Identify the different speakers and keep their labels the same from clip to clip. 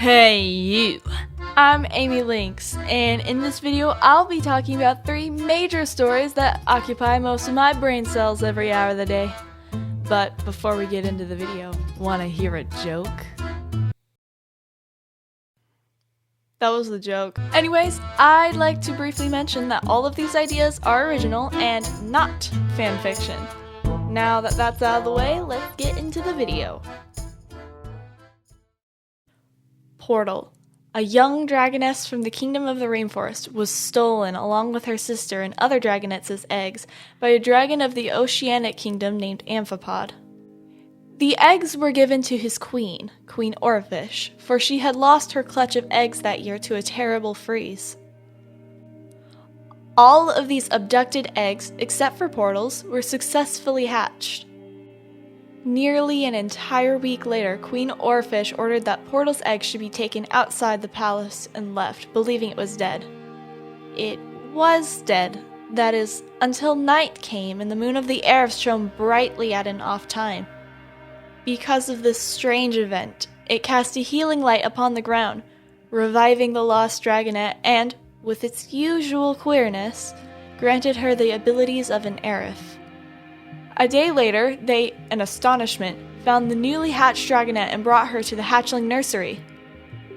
Speaker 1: Hey you! I'm Amy Lynx, and in this video I'll be talking about 3 major stories that occupy most of my brain cells every hour of the day. But before we get into the video, wanna hear a joke? That was the joke. Anyways, I'd like to briefly mention that all of these ideas are original and not fanfiction. Now that that's out of the way, let's get into the video. Portal. A young dragoness from the Kingdom of the Rainforest was stolen along with her sister and other dragonets' eggs by a dragon of the Oceanic Kingdom named Amphipod. The eggs were given to his queen, Queen Oarfish, for she had lost her clutch of eggs that year to a terrible freeze. All of these abducted eggs, except for Portal's, were successfully hatched. Nearly an entire week later, Queen Oarfish ordered that Portal's egg should be taken outside the palace and left, believing it was dead. It was dead, that is, until night came and the moon of the air shone brightly at an off time. Because of this strange event, it cast a healing light upon the ground, reviving the lost dragonet and, with its usual queerness, granted her the abilities of an Aerith. A day later, they, in astonishment, found the newly hatched dragonet and brought her to the hatchling nursery.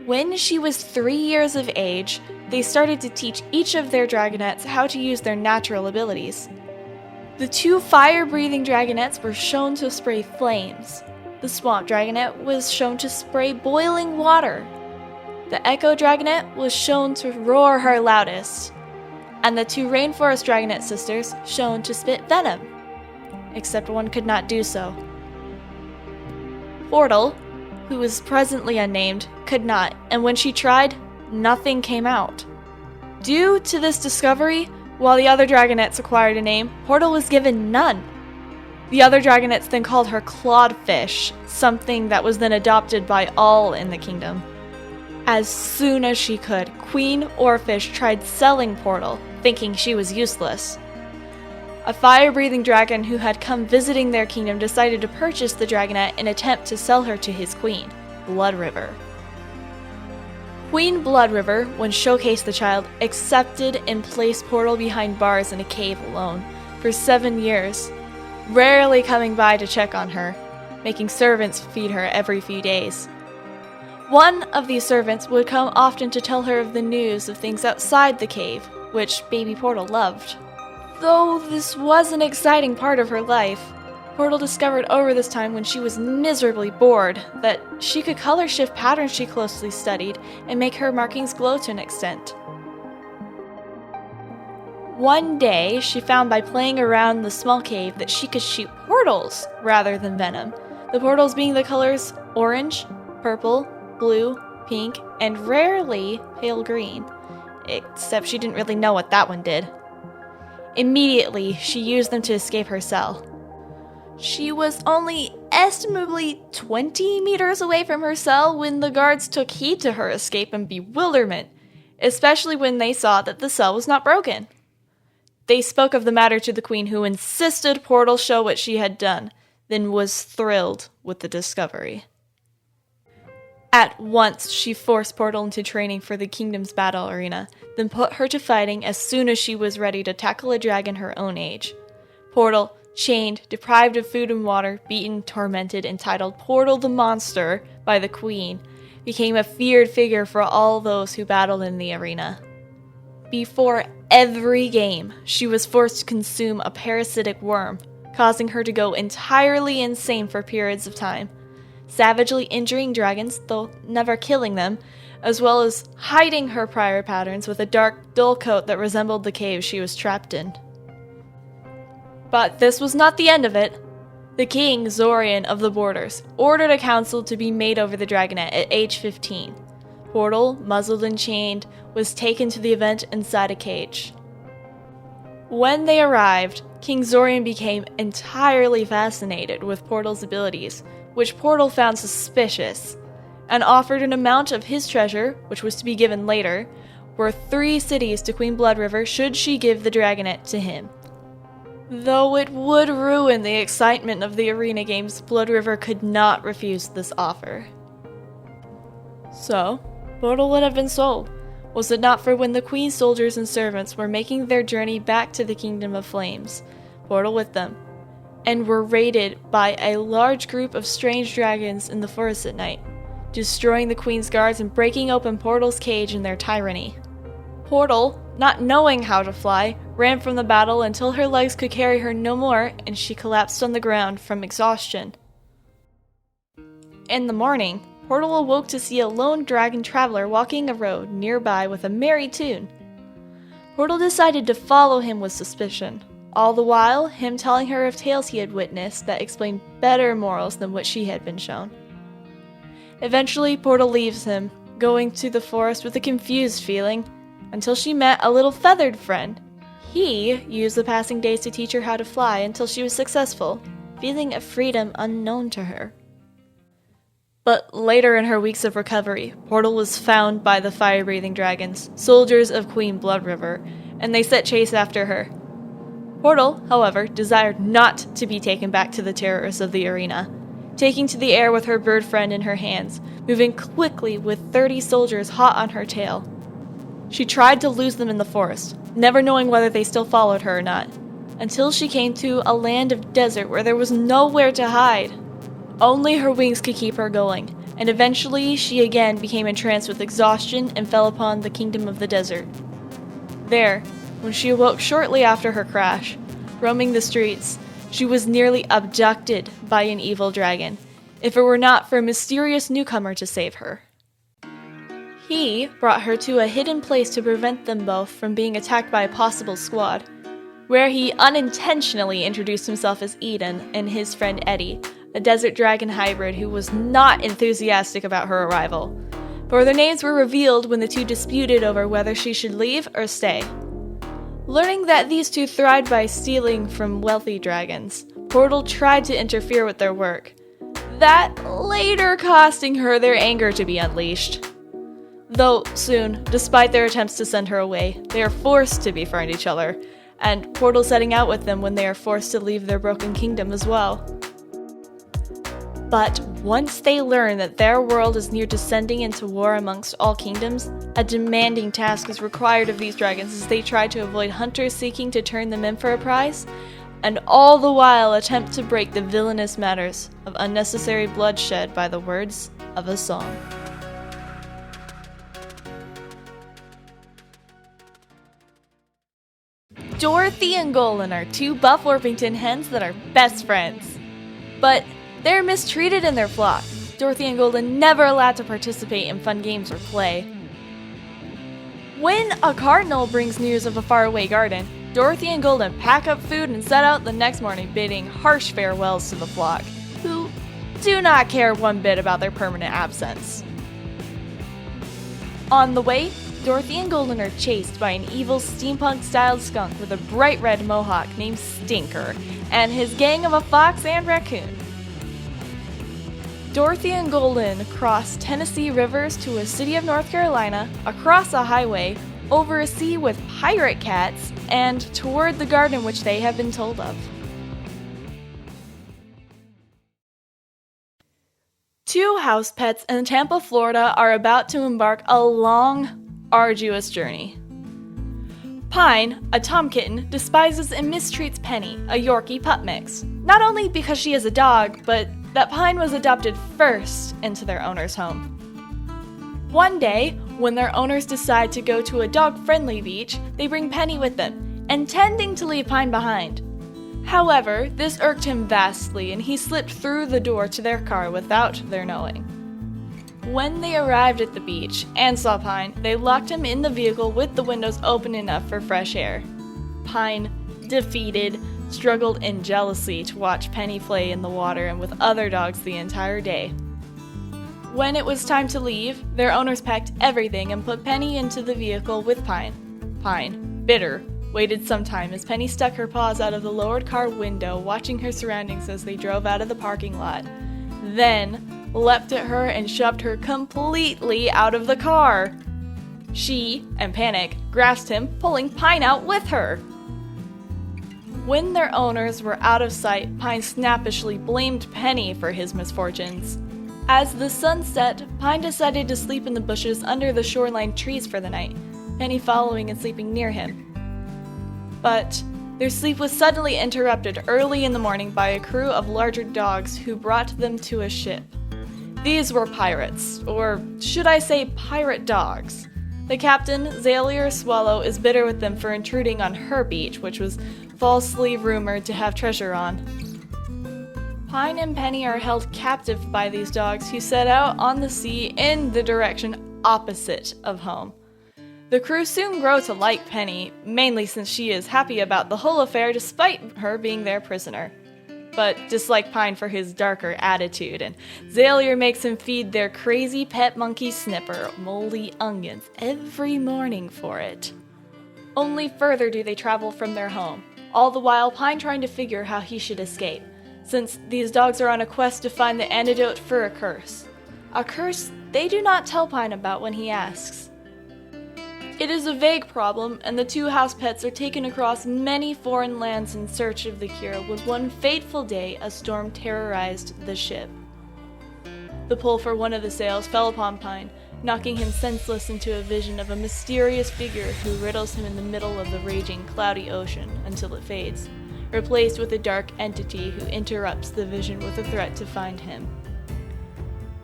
Speaker 1: When she was 3 years of age, they started to teach each of their dragonets how to use their natural abilities. The 2 fire-breathing dragonets were shown to spray flames. The swamp dragonet was shown to spray boiling water. The echo dragonet was shown to roar her loudest. And the 2 rainforest dragonet sisters shown to spit venom. Except one could not do so. Portal, who is presently unnamed, could not, and when she tried, nothing came out. Due to this discovery, while the other dragonets acquired a name, Portal was given none. The other dragonets then called her Clawfish, something that was then adopted by all in the kingdom. As soon as she could, Queen Oarfish tried selling Portal, thinking she was useless. A fire-breathing dragon who had come visiting their kingdom decided to purchase the dragonet in an attempt to sell her to his queen, Blood River. Queen Blood River, when showcased the child, accepted and placed Portal behind bars in a cave alone for 7 years, rarely coming by to check on her, making servants feed her every few days. One of these servants would come often to tell her of the news of things outside the cave, which baby Portal loved. Though this was an exciting part of her life, Portal discovered over this time when she was miserably bored that she could color shift patterns she closely studied and make her markings glow to an extent. One day, she found by playing around the small cave that she could shoot portals rather than venom, the portals being the colors orange, purple, blue, pink, and rarely pale green, except she didn't really know what that one did. Immediately, she used them to escape her cell. She was only estimably 20 meters away from her cell when the guards took heed to her escape in bewilderment, especially when they saw that the cell was not broken. They spoke of the matter to the queen, who insisted Portal show what she had done, then was thrilled with the discovery. At once, she forced Portal into training for the kingdom's battle arena, then put her to fighting as soon as she was ready to tackle a dragon her own age. Portal, chained, deprived of food and water, beaten, tormented, and titled Portal the Monster by the queen, became a feared figure for all those who battled in the arena. Before every game, she was forced to consume a parasitic worm, causing her to go entirely insane for periods of time, savagely injuring dragons, though never killing them, as well as hiding her prior patterns with a dark, dull coat that resembled the cave she was trapped in. But this was not the end of it. The king, Zorian of the Borders, ordered a council to be made over the dragonet at age 15. Portal, muzzled and chained, was taken to the event inside a cage. When they arrived, King Zorian became entirely fascinated with Portal's abilities, which Portal found suspicious, and offered an amount of his treasure, which was to be given later, worth 3 cities to Queen Blood River should she give the dragonet to him. Though it would ruin the excitement of the arena games, Blood River could not refuse this offer. So, Portal would have been sold, was it not for when the Queen's soldiers and servants were making their journey back to the Kingdom of Flames, Portal with them, and were raided by a large group of strange dragons in the forest at night, destroying the Queen's guards and breaking open Portal's cage in their tyranny. Portal, not knowing how to fly, ran from the battle until her legs could carry her no more and she collapsed on the ground from exhaustion. In the morning, Portal awoke to see a lone dragon traveler walking a road nearby with a merry tune. Portal decided to follow him with suspicion, all the while him telling her of tales he had witnessed that explained better morals than what she had been shown. Eventually, Portal leaves him, going to the forest with a confused feeling, until she met a little feathered friend. He used the passing days to teach her how to fly until she was successful, feeling a freedom unknown to her. But later in her weeks of recovery, Portal was found by the fire-breathing dragons, soldiers of Queen Blood River, and they set chase after her. Portal, however, desired not to be taken back to the terrors of the arena, taking to the air with her bird friend in her hands, moving quickly with 30 soldiers hot on her tail. She tried to lose them in the forest, never knowing whether they still followed her or not, until she came to a land of desert where there was nowhere to hide. Only her wings could keep her going, and eventually she again became entranced with exhaustion and fell upon the kingdom of the desert. There, when she awoke shortly after her crash, roaming the streets, she was nearly abducted by an evil dragon, if it were not for a mysterious newcomer to save her. He brought her to a hidden place to prevent them both from being attacked by a possible squad, where he unintentionally introduced himself as Eden and his friend Eddie, a desert dragon hybrid who was not enthusiastic about her arrival, for their names were revealed when the two disputed over whether she should leave or stay. Learning that these two thrived by stealing from wealthy dragons, Portal tried to interfere with their work, that later costing her their anger to be unleashed. Though soon, despite their attempts to send her away, they are forced to befriend each other, and Portal setting out with them when they are forced to leave their broken kingdom as well. But once they learn that their world is near descending into war amongst all kingdoms, a demanding task is required of these dragons as they try to avoid hunters seeking to turn them in for a prize, and all the while attempt to break the villainous matters of unnecessary bloodshed by the words of a song. Dorothy and Golan are two buff Orpington hens that are best friends. But they're mistreated in their flock. Dorothy and Golan never allowed to participate in fun games or play. When a cardinal brings news of a faraway garden, Dorothy and Golan pack up food and set out the next morning bidding harsh farewells to the flock, who do not care one bit about their permanent absence. On the way, Dorothy and Golan are chased by an evil steampunk-styled skunk with a bright red mohawk named Stinker, and his gang of a fox and raccoon. Dorothy and Golan cross Tennessee rivers to a city of North Carolina, across a highway, over a sea with pirate cats, and toward the garden which they have been told of. Two house pets in Tampa, Florida are about to embark a long, arduous journey. Pine, a tom kitten, despises and mistreats Penny, a Yorkie pup mix, not only because she is a dog, but that Pine was adopted first into their owner's home. One day, when their owners decide to go to a dog-friendly beach, they bring Penny with them, intending to leave Pine behind. However, this irked him vastly, and he slipped through the door to their car without their knowing. When they arrived at the beach and saw Pine, they locked him in the vehicle with the windows open enough for fresh air. Pine, defeated, struggled in jealousy to watch Penny play in the water and with other dogs the entire day. When it was time to leave, their owners packed everything and put Penny into the vehicle with Pine. Pine, bitter, waited some time as Penny stuck her paws out of the lowered car window, watching her surroundings as they drove out of the parking lot. Then leapt at her and shoved her completely out of the car. She, in panic, grasped him, pulling Pine out with her. When their owners were out of sight, Pine snappishly blamed Penny for his misfortunes. As the sun set, Pine decided to sleep in the bushes under the shoreline trees for the night, Penny following and sleeping near him. But their sleep was suddenly interrupted early in the morning by a crew of larger dogs who brought them to a ship. These were pirates, or should I say pirate dogs. The captain, Zalier Swallow, is bitter with them for intruding on her beach, which was falsely rumored to have treasure on. Pine and Penny are held captive by these dogs who set out on the sea in the direction opposite of home. The crew soon grow to like Penny, mainly since she is happy about the whole affair despite her being their prisoner, but dislike Pine for his darker attitude, and Zalier makes him feed their crazy pet monkey Snipper moldy onions every morning for it. Only further do they travel from their home, all the while Pine trying to figure how he should escape, since these dogs are on a quest to find the antidote for a curse. A curse they do not tell Pine about when he asks. It is a vague problem, and the two house pets are taken across many foreign lands in search of the cure when one fateful day a storm terrorized the ship. The pull for one of the sails fell upon Pine, knocking him senseless into a vision of a mysterious figure who riddles him in the middle of the raging, cloudy ocean until it fades, replaced with a dark entity who interrupts the vision with a threat to find him.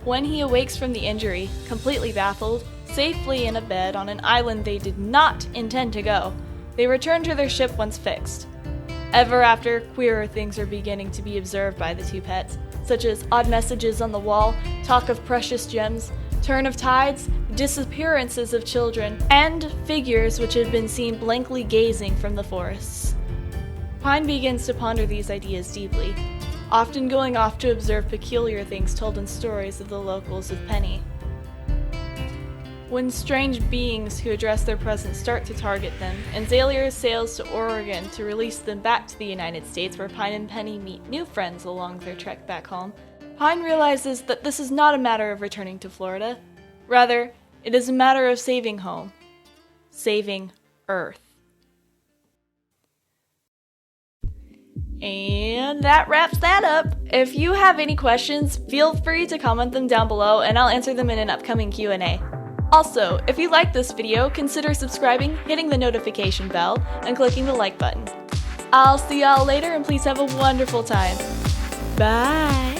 Speaker 1: When he awakes from the injury, completely baffled, safely in a bed on an island they did not intend to go, they return to their ship once fixed. Ever after, queerer things are beginning to be observed by the two pets, such as odd messages on the wall, talk of precious gems, turn of tides, disappearances of children, and figures which have been seen blankly gazing from the forests. Pine begins to ponder these ideas deeply, often going off to observe peculiar things told in stories of the locals of Penny. When strange beings who address their presence start to target them, and Zalier sails to Oregon to release them back to the United States where Pine and Penny meet new friends along their trek back home, Pine realizes that this is not a matter of returning to Florida. Rather, it is a matter of saving home. Saving Earth. And that wraps that up. If you have any questions, feel free to comment them down below and I'll answer them in an upcoming Q&A. Also, if you liked this video, consider subscribing, hitting the notification bell, and clicking the like button. I'll see y'all later and please have a wonderful time. Bye!